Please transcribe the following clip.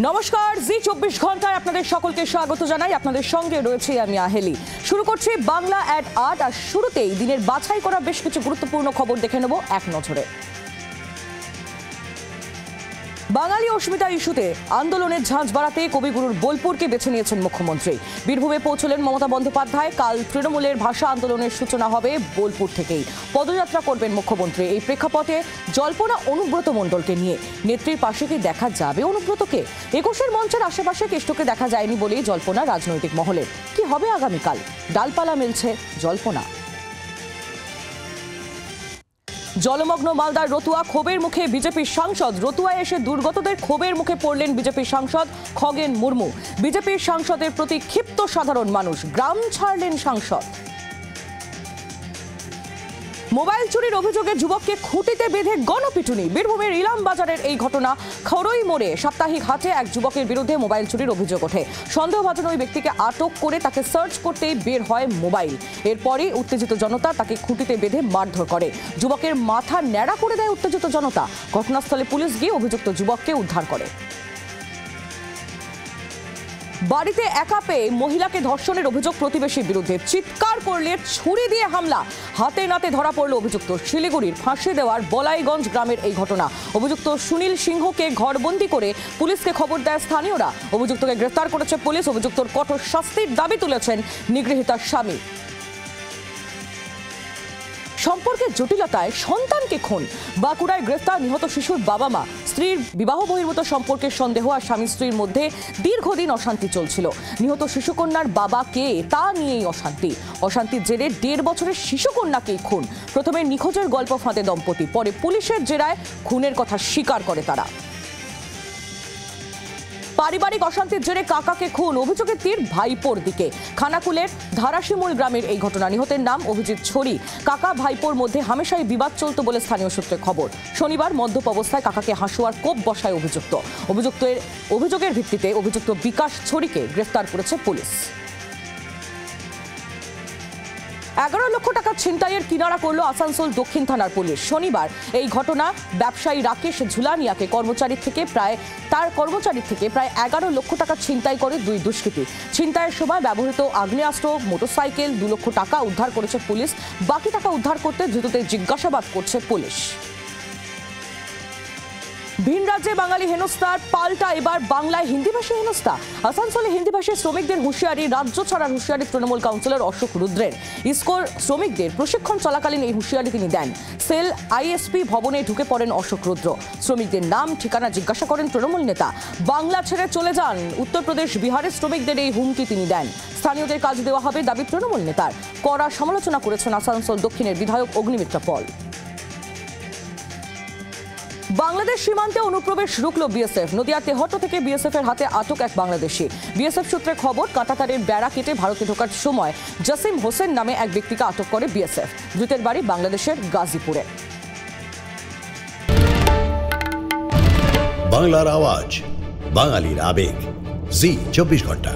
নমস্কার, জি 24 ঘন্টায় আপনাদের সকলকে স্বাগত জানাই। আপনাদের সঙ্গে রয়েছে আমি আহেলি। শুরু করছি বাংলা at 8। আর শুরুতেই দিনের বাছাই করা বেশ কিছু গুরুত্বপূর্ণ খবর দেখে নেব এক নজরে। বাঙালি অস্মিতা ইস্যুতে আন্দোলনের ঝাঁঝ বাড়াতে কবিগুরুর বোলপুরকে বেছে নিয়েছেন মুখ্যমন্ত্রী। বীরভূমে পৌঁছলেন মমতা বন্দ্যোপাধ্যায়। কাল তৃণমূলের ভাষা আন্দোলনের সূচনা হবে বোলপুর থেকেই। পদযাত্রা করবেন মুখ্যমন্ত্রী। এই প্রেক্ষাপটে জল্পনা অনুব্রত মণ্ডলকে নিয়ে নেত্রীর পাশে কি দেখা যাবে অনুব্রতকে? 21-এর মঞ্চের আশেপাশে কেষ্টকে দেখা যায়নি বলেই জল্পনা রাজনৈতিক মহলে। কি হবে আগামীকাল? ডালপালা মেলছে জল্পনা। জলমগ্ন মালদার রতুয়া, ক্ষোভের মুখে বিজেপির সাংসদ। রতুয়ায় এসে দুর্গতদের ক্ষোভের মুখে পড়লেন বিজেপির সাংসদ খগেন মুর্মু। বিজেপির সাংসদের প্রতি ক্ষিপ্ত সাধারণ মানুষ, গ্রাম ছাড়লেন সাংসদ। মোবাইল চুরির অভিযোগে যুবককে খুঁটিতে বেঁধে গণপিটুনি। বীরভূমের ইলাম বাজারের এই ঘটনা। খড়ই মোড়ে সাপ্তাহিক হাটে এক যুবকের বিরুদ্ধে মোবাইল চুরির অভিযোগ ওঠে। সন্দেহভাজন ওই ব্যক্তিকে আটক করে তাকে সার্চ করতেই বের হয় মোবাইল। এরপরই উত্তেজিত জনতা তাকে খুঁটিতে বেঁধে মারধর করে। যুবকের মাথা ন্যাড়া করে দেয় উত্তেজিত জনতা। ঘটনাস্থলে পুলিশ গিয়ে অভিযুক্ত যুবককে উদ্ধার করে। বাড়িতে একা পেয়ে মহিলাকে ধর্ষণের অভিযোগ প্রতিবেশীর বিরুদ্ধে। চিৎকার করলে ছুরি দিয়ে হামলা। হাতে নাতে ধরা পড়ল অভিযুক্ত। শিলিগুড়ির ফাঁসি দেওয়ার বলাইগঞ্জ গ্রামের এই ঘটনা। অভিযুক্ত সুনীল সিংহকে ঘরবন্দি করে পুলিশকে খবর দেয় স্থানীয়রা। অভিযুক্তকে গ্রেফতার করেছে পুলিশ। অভিযুক্তর কঠোর শাস্তির দাবি তুলেছেন নিগৃহীতার স্বামী। সম্পর্কের জটিলতায় সন্তানকে খুন। বাঁকুড়ায় গ্রেফতার নিহত শিশুর বাবা মা। স্ত্রীর বিবাহ বহির্ভূত সম্পর্কের সন্দেহ আর স্বামী স্ত্রীর মধ্যে দীর্ঘদিন অশান্তি চলছিল। নিহত শিশুকন্যার বাবা কে তা নিয়েই অশান্তির জেরে 1.5 বছরের শিশুকন্যাকেই খুন। প্রথমে নিখোঁজের গল্প ফাঁদে দম্পতি, পরে পুলিশের জেরায় খুনের কথা স্বীকার করে তারা। পারিবারিক অশান্তির জেরে কাকাকে খুন, অভিযোগের তীর ভাইপোর দিকে। খানাকুলের ধারাশিমুল গ্রামের এই ঘটনা। নিহতের নাম অভিজিৎ ছড়ি। কাকা ভাইপোর মধ্যে হামেশাই বিবাদ চলত বলে স্থানীয় সূত্রে খবর। শনিবার মদ্যপ অবস্থায় কাকাকে হাসুয়ার কোপ বসায় অভিযোগের ভিত্তিতে অভিযুক্ত বিকাশ ছড়িকে গ্রেফতার করেছে পুলিশ। 11 লক্ষ টাকা ছিনতাইয়ের কিনারা করল আসানসোল দক্ষিণ থানার পুলিশ। শনিবার এই ঘটনা। ব্যবসায়ী রাকেশ ঝুলানিয়াকে কর্মচারী থেকে প্রায় 11 লক্ষ টাকা ছিনতাই করে দুই দুষ্কৃতী। ছিনতাইয়ের সময় ব্যবহৃত আগ্নেয়াস্ত্র, মোটরসাইকেল, 2 লক্ষ টাকা উদ্ধার করেছে পুলিশ। বাকি টাকা উদ্ধার করতে ধৃতদের জিজ্ঞাসাবাদ করছে পুলিশ। ভিন রাজ্যে বাঙালি হেনস্থার পাল্টা এবার বাংলায় হিন্দিভাষী হেনস্থা। আসানসোলে হিন্দিভাষী শ্রমিকদের হুঁশিয়ারি, রাজ্য ছাড়ার হুঁশিয়ারি তৃণমূল কাউন্সিলর অশোক রুদ্রের। ইসকোর শ্রমিকদের প্রশিক্ষণ চলাকালীন এই হুঁশিয়ারি তিনি দেন। সেল আইএসপি ভবনে ঢুকে পড়েন অশোক রুদ্র। শ্রমিকদের নাম ঠিকানা জিজ্ঞাসা করেন তৃণমূল নেতা। বাংলা ছেড়ে চলে যান। উত্তরপ্রদেশ, বিহারের শ্রমিকদের এই হুমকি তিনি দেন। স্থানীয়দের কাজ দেওয়া হবে দাবি তৃণমূল নেতার। কড়া সমালোচনা করেছেন আসানসোল দক্ষিণের বিধায়ক অগ্নিমিত্রা পল। বাংলাদেশ সীমান্তে অনুপ্রবেশ রুখল বিএসএফ। নদিয়ার তেহট্ট থেকে বিএসএফ এর হাতে আটক এক বাংলাদেশি। বিএসএফ সূত্রে খবর, কাঁটাতারের বেড়া কেটে ভারতে ঢোকার সময় জসিম হোসেন নামে এক ব্যক্তিকে আটক করে বিএসএফ। ধৃতের বাড়ি বাংলাদেশের গাজীপুরে। বাংলার আওয়াজ, বাঙালির আবেগ, জি 24 ঘন্টা।